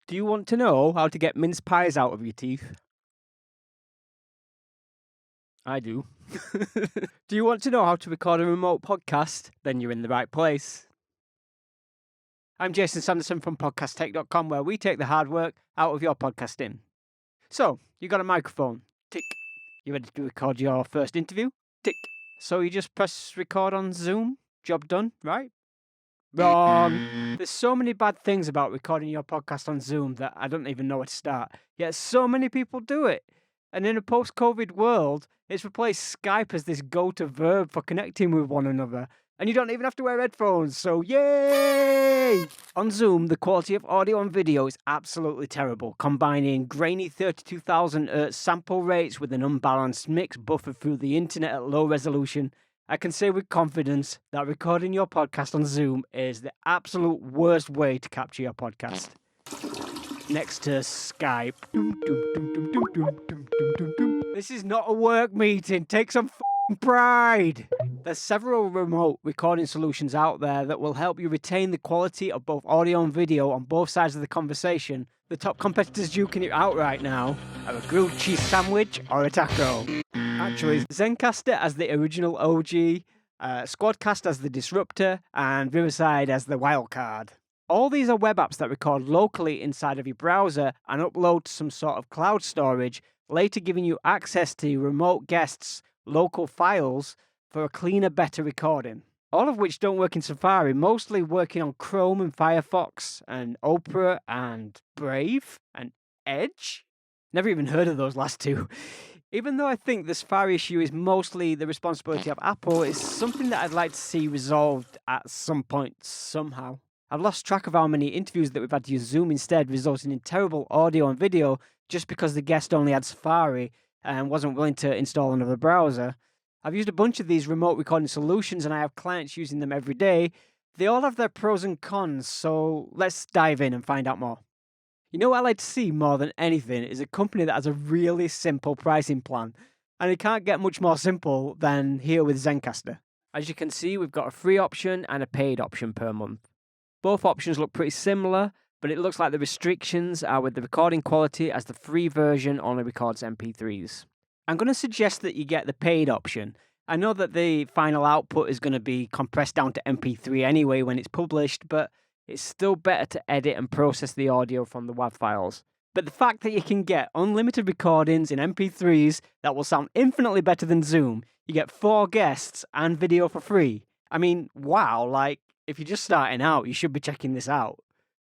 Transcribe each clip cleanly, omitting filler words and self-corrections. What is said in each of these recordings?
Do you want to know how to get mince pies out of your teeth? I do. Do you want to know how to record a remote podcast? Then you're in the right place. I'm Jason Sanderson from podcasttech.com, where we take the hard work out of your podcasting. So, you got a microphone. Tick. You ready to record your first interview? Tick. So you just press record on Zoom? Job done, right? Wrong. There's so many bad things about recording your podcast on Zoom that I don't even know where to start. Yet so many people do it. And in a post-COVID world, it's replaced Skype as this go-to verb for connecting with one another. And you don't even have to wear headphones, so yay! On Zoom, the quality of audio and video is absolutely terrible, combining grainy 32,000 Hz sample rates with an unbalanced mix buffered through the internet at low resolution. I can say with confidence that recording your podcast on Zoom is the absolute worst way to capture your podcast. Next to Skype. This is not a work meeting. Take some pride. There's several remote recording solutions out there that will help you retain the quality of both audio and video on both sides of the conversation. The top competitors duking it out right now are a grilled cheese sandwich or a taco. Actually, Zencastr as the original OG, Squadcast as the disruptor, and Riverside as the wild card. All these are web apps that record locally inside of your browser and upload to some sort of cloud storage, later giving you access to remote guests' local files for a cleaner, better recording. All of which don't work in Safari, mostly working on Chrome and Firefox and Opera and Brave and Edge. Never even heard of those last two. Even though I think the Safari issue is mostly the responsibility of Apple, it's something that I'd like to see resolved at some point, somehow. I've lost track of how many interviews that we've had to use Zoom instead, resulting in terrible audio and video just because the guest only had Safari and wasn't willing to install another browser. I've used a bunch of these remote recording solutions and I have clients using them every day. They all have their pros and cons, so let's dive in and find out more. You know what I like to see more than anything is a company that has a really simple pricing plan. And it can't get much more simple than here with Zencastr. As you can see, we've got a free option and a paid option per month. Both options look pretty similar, but it looks like the restrictions are with the recording quality, as the free version only records MP3s. I'm going to suggest that you get the paid option. I know that the final output is going to be compressed down to MP3 anyway when it's published, but it's still better to edit and process the audio from the WAV files. But the fact that you can get unlimited recordings in MP3s that will sound infinitely better than Zoom, you get 4 guests and video for free. I mean, wow, like, if you're just starting out, you should be checking this out.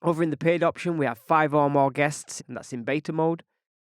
Over in the paid option, we have 5 or more guests, and that's in beta mode.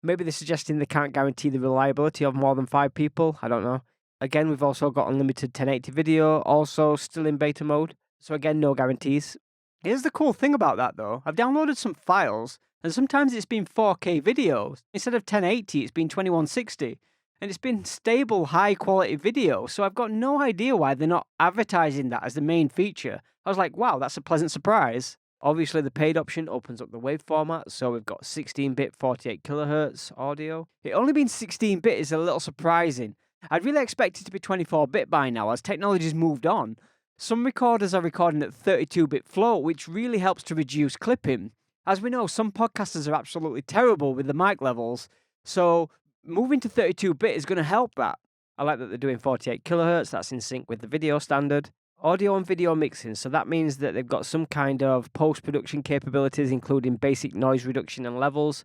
Maybe they're suggesting they can't guarantee the reliability of more than 5 people, I don't know. Again, we've also got unlimited 1080 video, also still in beta mode. So again, no guarantees. Here's the cool thing about that though. I've downloaded some files, and sometimes it's been 4K videos. Instead of 1080, it's been 2160. And it's been stable, high quality video, so I've got no idea why they're not advertising that as the main feature. I was like, wow, that's a pleasant surprise. Obviously, the paid option opens up the wave format, so we've got 16-bit 48 kHz audio. It only being 16-bit is a little surprising. I'd really expect it to be 24-bit by now, as technology's moved on. Some recorders are recording at 32-bit float, which really helps to reduce clipping. As we know, some podcasters are absolutely terrible with the mic levels, so moving to 32-bit is going to help that. I like that they're doing 48 kHz, that's in sync with the video standard. Audio and video mixing, so that means that they've got some kind of post-production capabilities, including basic noise reduction and levels.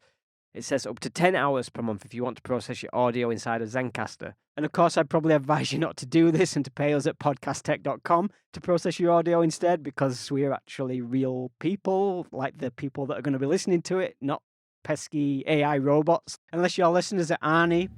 It says up to 10 hours per month if you want to process your audio inside of Zencastr. And of course, I'd probably advise you not to do this and to pay us at podcasttech.com to process your audio instead, because we're actually real people, like the people that are going to be listening to it, not pesky AI robots. Unless your listeners are Arnie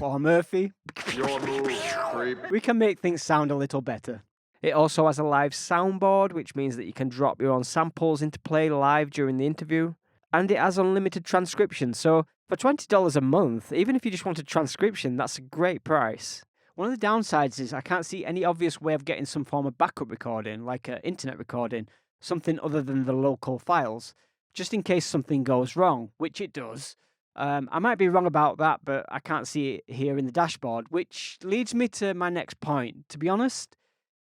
or Murphy. Your move, creep. We can make things sound a little better. It also has a live soundboard, which means that you can drop your own samples into play live during the interview. And it has unlimited transcription, so for $20 a month, even if you just want a transcription, that's a great price. One of the downsides is I can't see any obvious way of getting some form of backup recording, like an internet recording, something other than the local files, just in case something goes wrong, which it does. I might be wrong about that, but I can't see it here in the dashboard, which leads me to my next point. To be honest,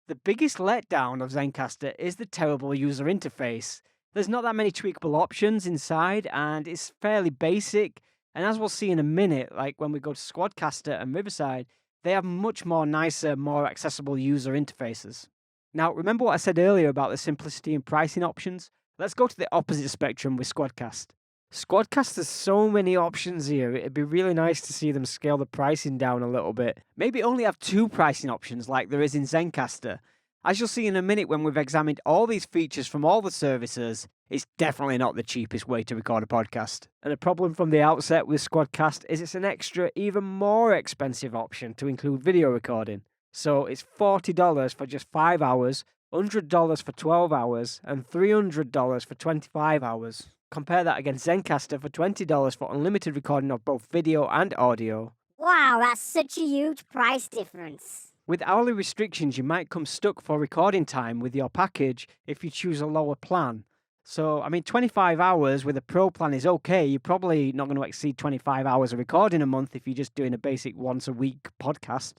the biggest letdown of Zencastr is the terrible user interface. There's not that many tweakable options inside, and it's fairly basic. And as we'll see in a minute, like when we go to Squadcaster and Riverside, they have much more nicer, more accessible user interfaces. Now, remember what I said earlier about the simplicity and pricing options? Let's go to the opposite spectrum with Squadcast. Squadcast has so many options here, it'd be really nice to see them scale the pricing down a little bit. Maybe only have 2 pricing options like there is in Zencastr. As you'll see in a minute when we've examined all these features from all the services, it's definitely not the cheapest way to record a podcast. And the problem from the outset with Squadcast is it's an extra, even more expensive option to include video recording. So it's $40 for just 5 hours, $100 for 12 hours, and $300 for 25 hours. Compare that against Zencastr for $20 for unlimited recording of both video and audio. Wow, that's such a huge price difference. With hourly restrictions, you might come stuck for recording time with your package if you choose a lower plan. So, 25 hours with a pro plan is okay. You're probably not going to exceed 25 hours of recording a month if you're just doing a basic once a week podcast.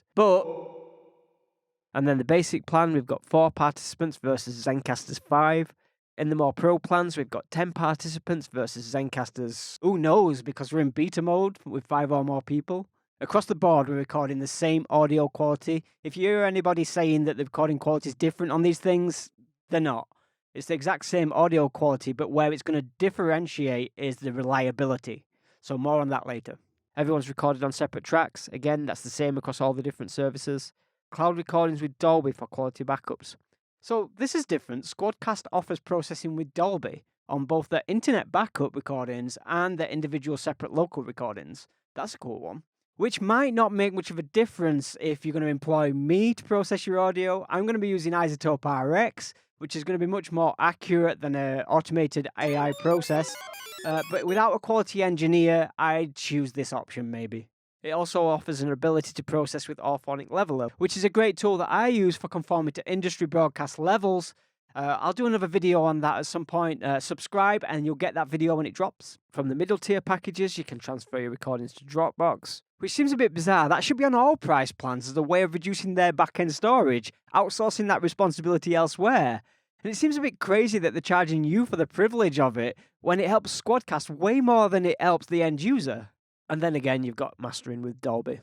And then the basic plan, we've got 4 participants versus Zencastr's 5. In the more pro plans, we've got 10 participants versus Zencastr's, who knows, because we're in beta mode with 5 or more people. Across the board, we're recording the same audio quality. If you hear anybody saying that the recording quality is different on these things, they're not. It's the exact same audio quality, but where it's going to differentiate is the reliability. So more on that later. Everyone's recorded on separate tracks. Again, that's the same across all the different services. Cloud recordings with Dolby for quality backups. So this is different. Squadcast offers processing with Dolby on both their internet backup recordings and their individual separate local recordings. That's a cool one. Which might not make much of a difference if you're going to employ me to process your audio. I'm going to be using Isotope RX, which is going to be much more accurate than an automated AI process. But without a quality engineer, I'd choose this option maybe. It also offers an ability to process with Orphonic Leveler, which is a great tool that I use for conforming to industry broadcast levels. I'll do another video on that at some point. Subscribe and you'll get that video when it drops. From the middle tier packages, you can transfer your recordings to Dropbox, which seems a bit bizarre. That should be on all price plans as a way of reducing their back-end storage, outsourcing that responsibility elsewhere. And it seems a bit crazy that they're charging you for the privilege of it when it helps Squadcast way more than it helps the end user. And then again, you've got mastering with Dolby.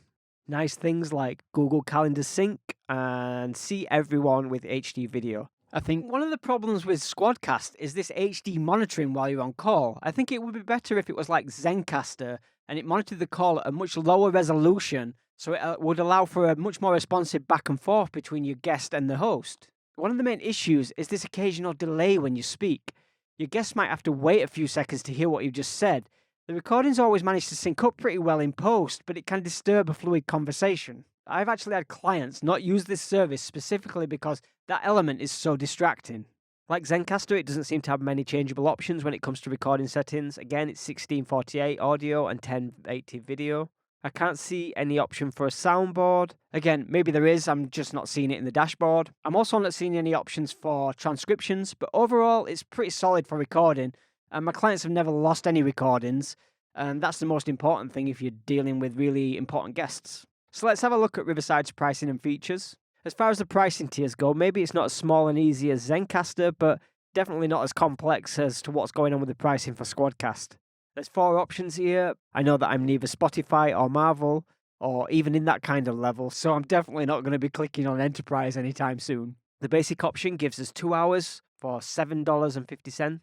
Nice things like Google Calendar Sync and See Everyone with HD video. I think one of the problems with Squadcast is this HD monitoring while you're on call. I think it would be better if it was like Zencastr and it monitored the call at a much lower resolution, so it would allow for a much more responsive back and forth between your guest and the host. One of the main issues is this occasional delay when you speak. Your guests might have to wait a few seconds to hear what you've just said. The recordings always manage to sync up pretty well in post, but it can disturb a fluid conversation. I've actually had clients not use this service specifically because that element is so distracting. Like Zencastr, it doesn't seem to have many changeable options when it comes to recording settings. Again, it's 1648 audio and 1080 video. I can't see any option for a soundboard. Again, maybe there is, I'm just not seeing it in the dashboard. I'm also not seeing any options for transcriptions, but overall, it's pretty solid for recording. And my clients have never lost any recordings, and that's the most important thing if you're dealing with really important guests. So let's have a look at Riverside's pricing and features. As far as the pricing tiers go, maybe it's not as small and easy as Zencastr, but definitely not as complex as to what's going on with the pricing for Squadcast. There's 4 options here. I know that I'm neither Spotify or Marvel, or even in that kind of level, so I'm definitely not going to be clicking on Enterprise anytime soon. The basic option gives us 2 hours for $7.50.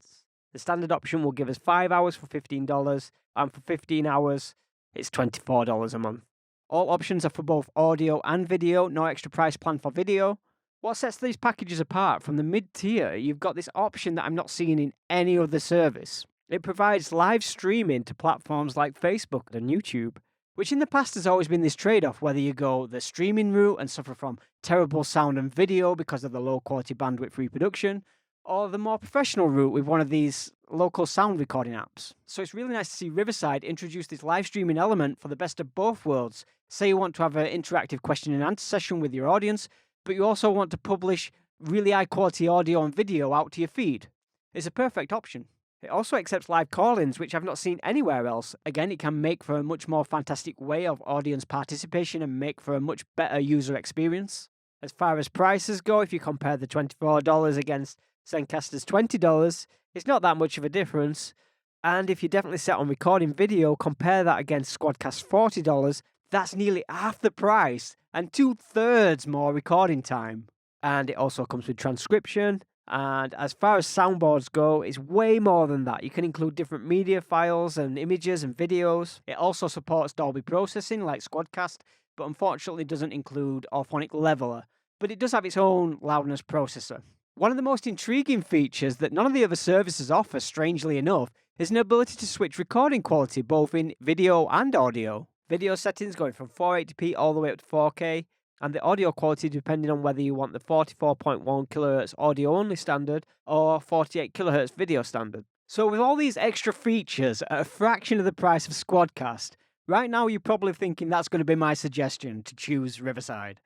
The standard option will give us 5 hours for $15, and for 15 hours, it's $24 a month. All options are for both audio and video, no extra price plan for video. What sets these packages apart from the mid-tier, you've got this option that I'm not seeing in any other service. It provides live streaming to platforms like Facebook and YouTube, which in the past has always been this trade-off, whether you go the streaming route and suffer from terrible sound and video because of the low-quality bandwidth reproduction, or the more professional route with one of these local sound recording apps. So it's really nice to see Riverside introduce this live streaming element for the best of both worlds. Say you want to have an interactive question and answer session with your audience, but you also want to publish really high quality audio and video out to your feed. It's a perfect option. It also accepts live call-ins, which I've not seen anywhere else. Again, it can make for a much more fantastic way of audience participation and make for a much better user experience. As far as prices go, if you compare the $24 against Zencastr's $20, It's not that much of a difference. And if you're definitely set on recording video, compare that against Squadcast $40, that's nearly half the price and 2/3 more recording time. And it also comes with transcription. And as far as soundboards go, it's way more than that. You can include different media files and images and videos. It also supports Dolby processing like Squadcast, but unfortunately doesn't include Orphonic Leveler. But it does have its own loudness processor. One of the most intriguing features that none of the other services offer, strangely enough, is an ability to switch recording quality both in video and audio. Video settings going from 480p all the way up to 4K, and the audio quality depending on whether you want the 44.1 kHz audio only standard or 48 kHz video standard. So with all these extra features at a fraction of the price of Squadcast, right now you're probably thinking that's going to be my suggestion to choose Riverside.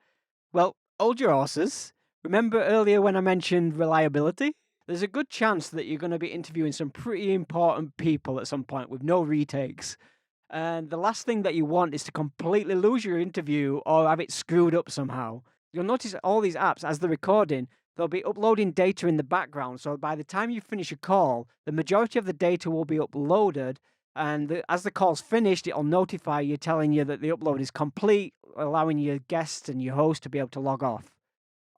Well, hold your horses. Remember earlier when I mentioned reliability? There's a good chance that you're going to be interviewing some pretty important people at some point with no retakes. And the last thing that you want is to completely lose your interview or have it screwed up somehow. You'll notice all these apps, as they're recording, they'll be uploading data in the background. So by the time you finish a call, the majority of the data will be uploaded. And as the call's finished, it'll notify you, telling you that the upload is complete, allowing your guest and your host to be able to log off.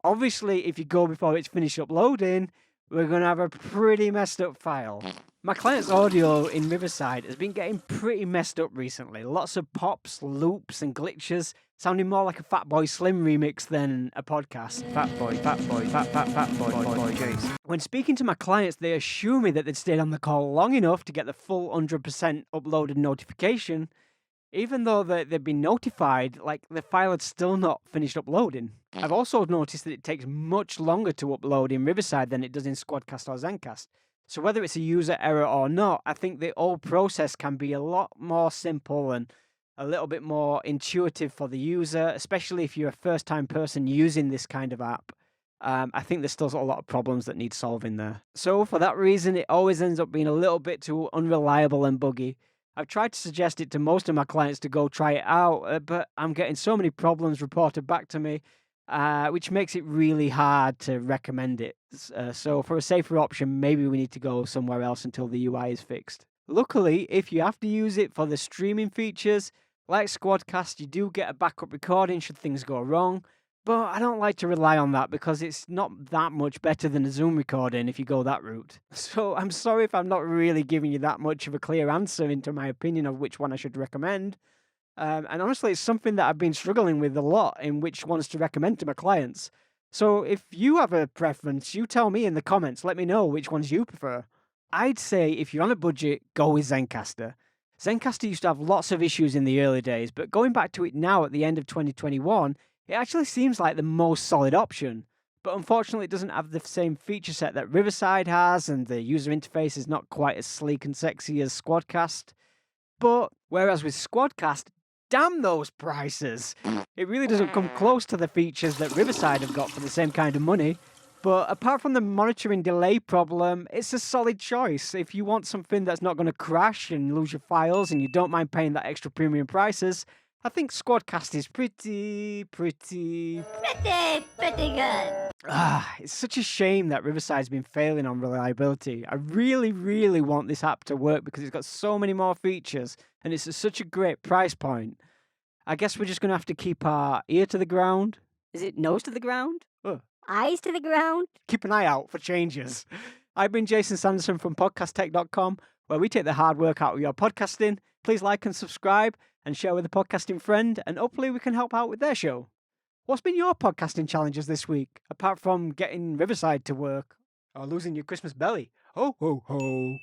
Obviously, if you go before it's finished uploading, we're going to have a pretty messed up file. My client's audio in Riverside has been getting pretty messed up recently. Lots of pops, loops, and glitches, sounding more like a Fatboy Slim remix than a podcast. Fatboy, Jace. When speaking to my clients, they assure me that they'd stayed on the call long enough to get the full 100% uploaded notification, even though they've been notified, like the file had still not finished uploading. I've also noticed that it takes much longer to upload in Riverside than it does in Squadcast or Zencastr. So whether it's a user error or not, I think the whole process can be a lot more simple and a little bit more intuitive for the user, especially if you're a first-time person using this kind of app. I think there's still a lot of problems that need solving there. So for that reason, it always ends up being a little bit too unreliable and buggy. I've tried to suggest it to most of my clients to go try it out, but I'm getting so many problems reported back to me, which makes it really hard to recommend it. So for a safer option, maybe we need to go somewhere else until the UI is fixed. Luckily, if you have to use it for the streaming features, like Squadcast, you do get a backup recording should things go wrong. But I don't like to rely on that because it's not that much better than a Zoom recording if you go that route. So I'm sorry if I'm not really giving you that much of a clear answer into my opinion of which one I should recommend. And honestly, it's something that I've been struggling with a lot in which ones to recommend to my clients. So if you have a preference, you tell me in the comments. Let me know which ones you prefer. I'd say if you're on a budget, go with Zencastr. Zencastr used to have lots of issues in the early days, but going back to it now at the end of 2021, it actually seems like the most solid option. But unfortunately, it doesn't have the same feature set that Riverside has, and the user interface is not quite as sleek and sexy as Squadcast. But whereas with Squadcast, damn those prices! It really doesn't come close to the features that Riverside have got for the same kind of money. But apart from the monitoring delay problem, it's a solid choice. If you want something that's not going to crash and lose your files and you don't mind paying that extra premium prices, I think Squadcast is pretty good. It's such a shame that Riverside's been failing on reliability. I really want this app to work because it's got so many more features and it's at such a great price point. I guess we're just going to have to keep our ear to the ground. Is it nose to the ground? Eyes to the ground. Keep an eye out for changes. I've been Jason Sanderson from podcasttech.com, where we take the hard work out of your podcasting. Please like and subscribe and share with a podcasting friend, and hopefully we can help out with their show. What's been your podcasting challenges this week, apart from getting Riverside to work or losing your Christmas belly? Ho, ho, ho.